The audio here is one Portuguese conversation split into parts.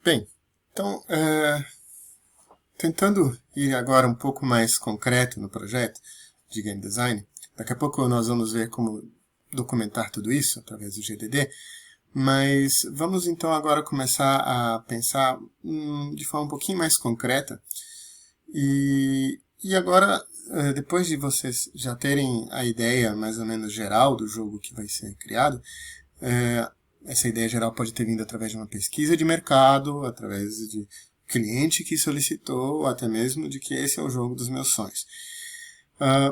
Bem, então, tentando ir agora um pouco mais concreto no projeto de Game Design, daqui a pouco nós vamos ver como documentar tudo isso através do GDD, mas vamos então agora começar a pensar de forma um pouquinho mais concreta e agora, depois de vocês já terem a ideia mais ou menos geral do jogo que vai ser criado, essa ideia geral pode ter vindo através de uma pesquisa de mercado, através de cliente que solicitou, ou até mesmo de que esse é o jogo dos meus sonhos.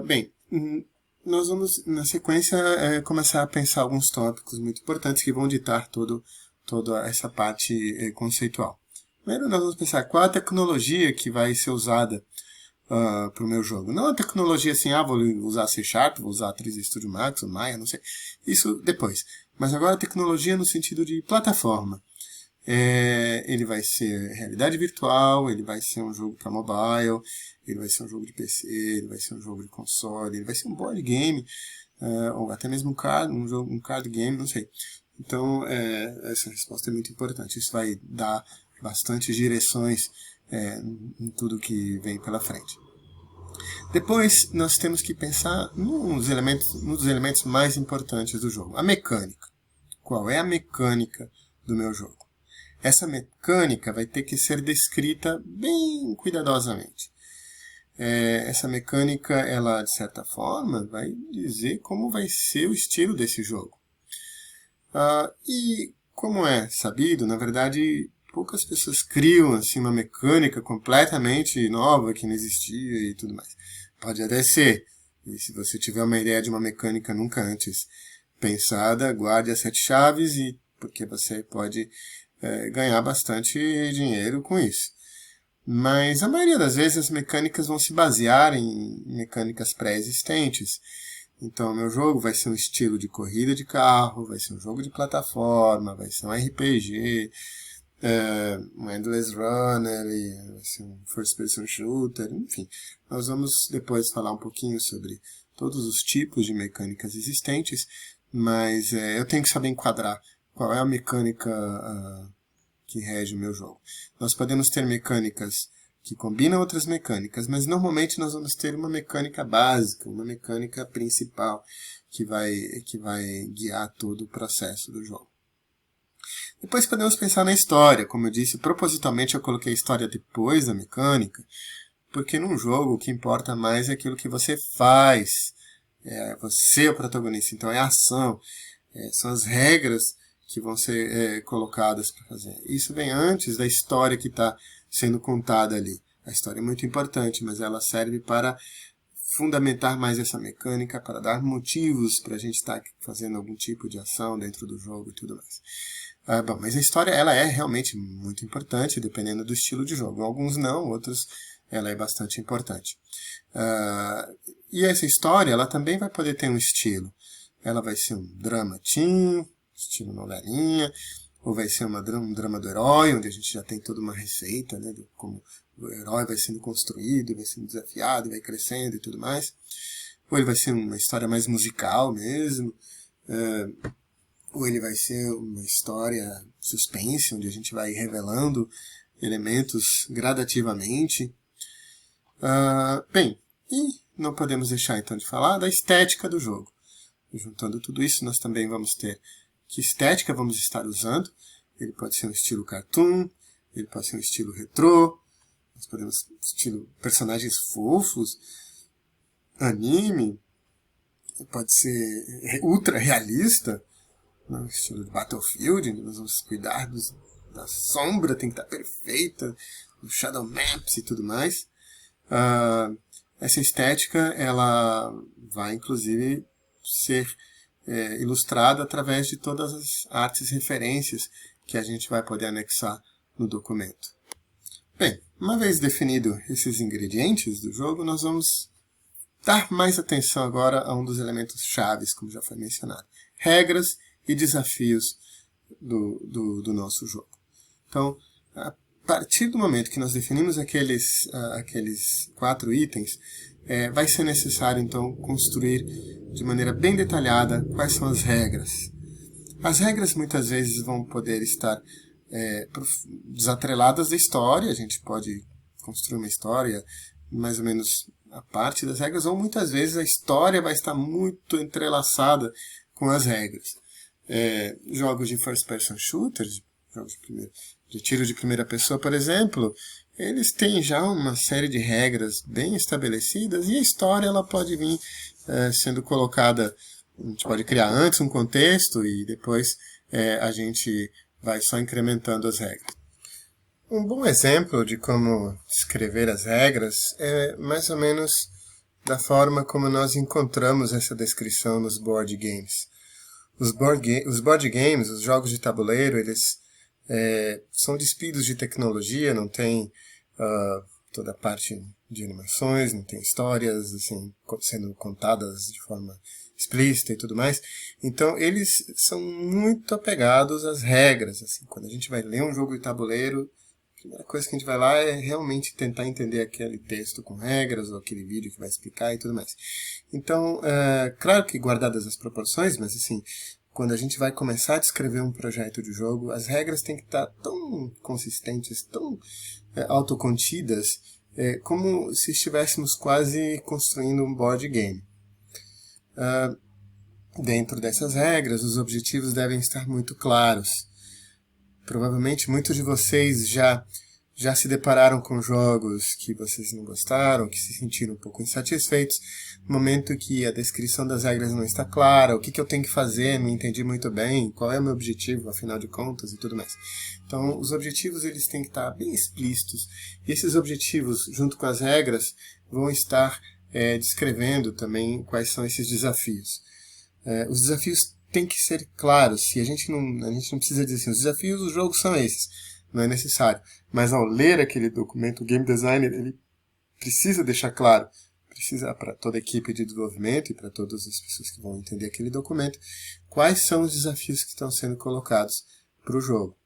Bem, nós vamos, na sequência, começar a pensar alguns tópicos muito importantes que vão ditar toda essa parte conceitual. Primeiro, nós vamos pensar qual a tecnologia que vai ser usada para o meu jogo. Não a tecnologia assim, vou usar C#, vou usar 3D Studio Max ou Maya, não sei. Isso depois. Mas agora a tecnologia no sentido de plataforma. Ele vai ser realidade virtual, ele vai ser um jogo para mobile, ele vai ser um jogo de PC, ele vai ser um jogo de console, ele vai ser um board game, ou até mesmo um card game, não sei. Então, essa resposta é muito importante. Isso vai dar bastantes direções em tudo que vem pela frente. Depois, nós temos que pensar num dos elementos mais importantes do jogo, a mecânica. Qual é a mecânica do meu jogo? Essa mecânica vai ter que ser descrita bem cuidadosamente. Essa mecânica, ela, de certa forma, vai dizer como vai ser o estilo desse jogo. E, como é sabido, na verdade, poucas pessoas criam assim, uma mecânica completamente nova que não existia e tudo mais. Pode até ser. E se você tiver uma ideia de uma mecânica nunca antes pensada, guarde as 7 chaves, porque você pode ganhar bastante dinheiro com isso. Mas a maioria das vezes as mecânicas vão se basear em mecânicas pré-existentes. Então o meu jogo vai ser um estilo de corrida de carro, vai ser um jogo de plataforma, vai ser um RPG, um Endless Runner, vai ser um First Person Shooter, enfim. Nós vamos depois falar um pouquinho sobre todos os tipos de mecânicas existentes, mas eu tenho que saber enquadrar qual é a mecânica que rege o meu jogo. Nós podemos ter mecânicas que combinam outras mecânicas, mas normalmente nós vamos ter uma mecânica básica, uma mecânica principal que vai guiar todo o processo do jogo. Depois podemos pensar na história. Como eu disse, propositalmente eu coloquei a história depois da mecânica, porque num jogo o que importa mais é aquilo que você faz. Você é o protagonista, então é a ação, são as regras que vão ser colocadas para fazer. Isso vem antes da história que está sendo contada ali. A história é muito importante, mas ela serve para fundamentar mais essa mecânica, para dar motivos para a gente estar fazendo algum tipo de ação dentro do jogo e tudo mais. Bom, mas a história ela é realmente muito importante, dependendo do estilo de jogo. Alguns não, outros ela é bastante importante. E essa história ela também vai poder ter um estilo. Ela vai ser um drama teen, estilo novelinha, ou vai ser um drama do herói, onde a gente já tem toda uma receita, né, de como o herói vai sendo construído, vai sendo desafiado, vai crescendo e tudo mais. Ou ele vai ser uma história mais musical mesmo, ou ele vai ser uma história suspense, onde a gente vai revelando elementos gradativamente. Bem, e não podemos deixar então de falar da estética do jogo. Juntando tudo isso, nós também vamos ter que estética vamos estar usando. Ele pode ser um estilo cartoon, ele pode ser um estilo retrô, nós podemos estilo personagens fofos, anime, pode ser ultra realista, no estilo de Battlefield, nós vamos cuidar da sombra, tem que estar perfeita, do Shadow Maps e tudo mais. Essa estética ela vai inclusive ser ilustrada através de todas as artes referências que a gente vai poder anexar no documento. Bem, uma vez definido esses ingredientes do jogo, nós vamos dar mais atenção agora a um dos elementos chaves, como já foi mencionado. Regras e desafios do nosso jogo. Então, a partir do momento que nós definimos aqueles 4 itens, vai ser necessário, então, construir de maneira bem detalhada quais são as regras. As regras, muitas vezes, vão poder estar desatreladas da história. A gente pode construir uma história mais ou menos a parte das regras, ou muitas vezes a história vai estar muito entrelaçada com as regras. Jogos de first person shooters, jogos de tiro de primeira pessoa, por exemplo, eles têm já uma série de regras bem estabelecidas, e a história ela pode vir sendo colocada. A gente pode criar antes um contexto e depois a gente vai só incrementando as regras. Um bom exemplo de como escrever as regras é mais ou menos da forma como nós encontramos essa descrição nos board games. Os board games, os jogos de tabuleiro, eles são despidos de tecnologia, não tem toda a parte de animações, não tem histórias assim, sendo contadas de forma explícita e tudo mais. Então, eles são muito apegados às regras. Assim, quando a gente vai ler um jogo de tabuleiro, a primeira coisa que a gente vai lá é realmente tentar entender aquele texto com regras, ou aquele vídeo que vai explicar e tudo mais. Então, claro que guardadas as proporções, mas assim, quando a gente vai começar a descrever um projeto de jogo, as regras têm que estar tão consistentes, tão autocontidas, como se estivéssemos quase construindo um board game. Dentro dessas regras, os objetivos devem estar muito claros. Provavelmente muitos de vocês já se depararam com jogos que vocês não gostaram, que se sentiram um pouco insatisfeitos, no momento que a descrição das regras não está clara, o que eu tenho que fazer, não entendi muito bem, qual é o meu objetivo, afinal de contas, e tudo mais. Então, os objetivos eles têm que estar bem explícitos, e esses objetivos, junto com as regras, vão estar descrevendo também quais são esses desafios. Os desafios têm que ser claros. Se a gente não precisa dizer assim, os desafios do jogo são esses. Não é necessário. Mas ao ler aquele documento, o game designer ele precisa deixar claro, precisa para toda a equipe de desenvolvimento e para todas as pessoas que vão entender aquele documento, quais são os desafios que estão sendo colocados para o jogo.